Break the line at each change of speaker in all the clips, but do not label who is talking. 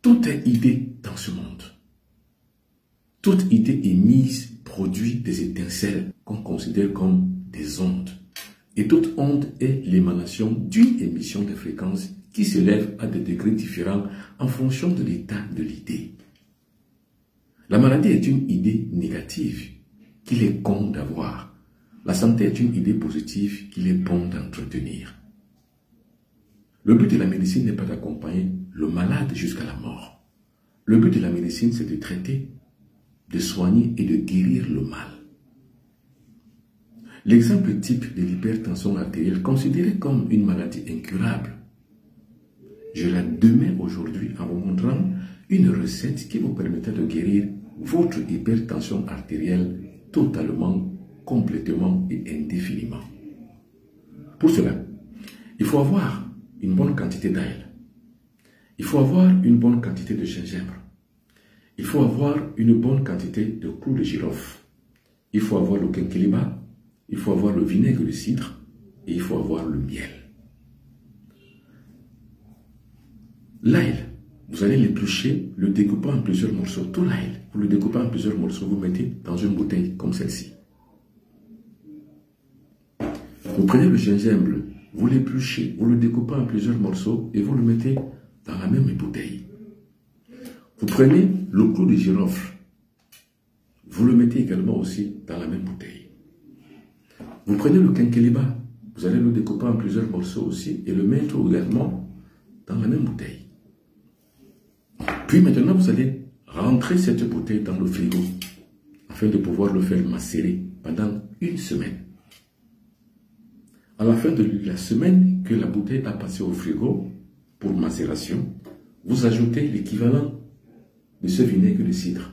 Toute idée dans ce monde, toute idée émise produit des étincelles qu'on considère comme des ondes. Et toute onde est l'émanation d'une émission de fréquences qui s'élève à des degrés différents en fonction de l'état de l'idée. La maladie est une idée négative qu'il est con d'avoir. La santé est une idée positive qu'il est bon d'entretenir. Le but de la médecine n'est pas d'accompagner le malade jusqu'à la mort. Le but de la médecine, c'est de traiter, de soigner et de guérir le mal. L'exemple type de l'hypertension artérielle, considérée comme une maladie incurable, je la démets aujourd'hui en vous montrant une recette qui vous permettra de guérir votre hypertension artérielle totalement, complètement et indéfiniment. Pour cela, il faut avoir une bonne quantité d'ail. Il faut avoir une bonne quantité de gingembre. Il faut avoir une bonne quantité de clous de girofle. Il faut avoir le quinquilibre. Il faut avoir le vinaigre de cidre et il faut avoir le miel. L'ail, vous allez l'éplucher, le découper en plusieurs morceaux. Tout l'ail, vous le découpez en plusieurs morceaux, vous mettez dans une bouteille comme celle-ci. Vous prenez le gingembre, vous l'épluchez, vous le découpez en plusieurs morceaux et vous le mettez dans la même bouteille. Vous prenez le clou de girofle, vous le mettez également aussi dans la même bouteille. Vous prenez le quinquilibre, vous allez le découper en plusieurs morceaux aussi et le mettre également dans la même bouteille. Puis maintenant, vous allez rentrer cette bouteille dans le frigo afin de pouvoir le faire macérer pendant une semaine. À la fin de la semaine que la bouteille a passé au frigo pour macération, vous ajoutez l'équivalent de ce vinaigre de cidre.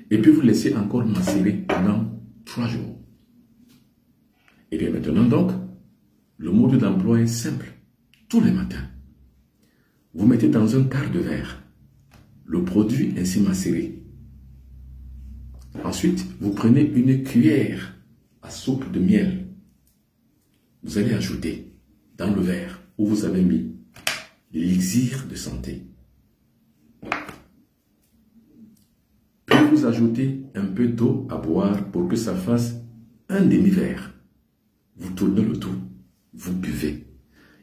Et puis vous laissez encore macérer pendant 3 jours. Et bien maintenant donc, le mode d'emploi est simple. Tous les matins, vous mettez dans un quart de verre le produit ainsi macéré. Ensuite, vous prenez une cuillère à soupe de miel. Vous allez ajouter dans le verre où vous avez mis l'élixir de santé. Vous ajoutez un peu d'eau à boire pour que ça fasse un demi-verre. Vous tournez le tout, vous buvez.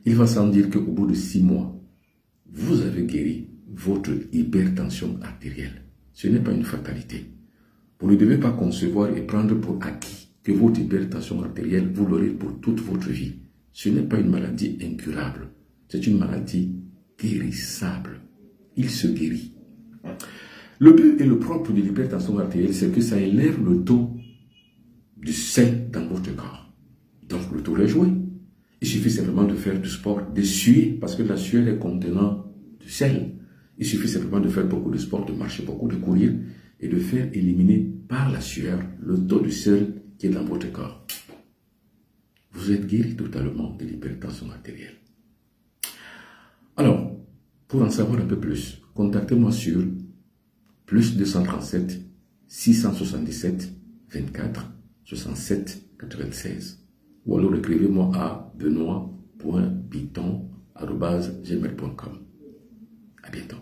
Il va sans dire qu'au bout de 6 mois, vous avez guéri votre hypertension artérielle. Ce n'est pas une fatalité. Vous ne devez pas concevoir et prendre pour acquis que votre hypertension artérielle, vous l'aurez pour toute votre vie. Ce n'est pas une maladie incurable. C'est une maladie guérissable. Il se guérit. Le but et le propre de l'hypertension artérielle, c'est que ça élève le taux du sel dans votre corps. Donc le tour est joué. Il suffit simplement de faire du sport, de suer, parce que la sueur est contenant du sel. Il suffit simplement de faire beaucoup de sport, de marcher beaucoup, de courir, et de faire éliminer par la sueur le taux de sel qui est dans votre corps. Vous êtes guéri totalement de l'hypertension artérielle. Alors, pour en savoir un peu plus, contactez-moi sur plus 237 677 24 67 96 ou alors écrivez-moi à benoît.piton@gmail.com. À bientôt.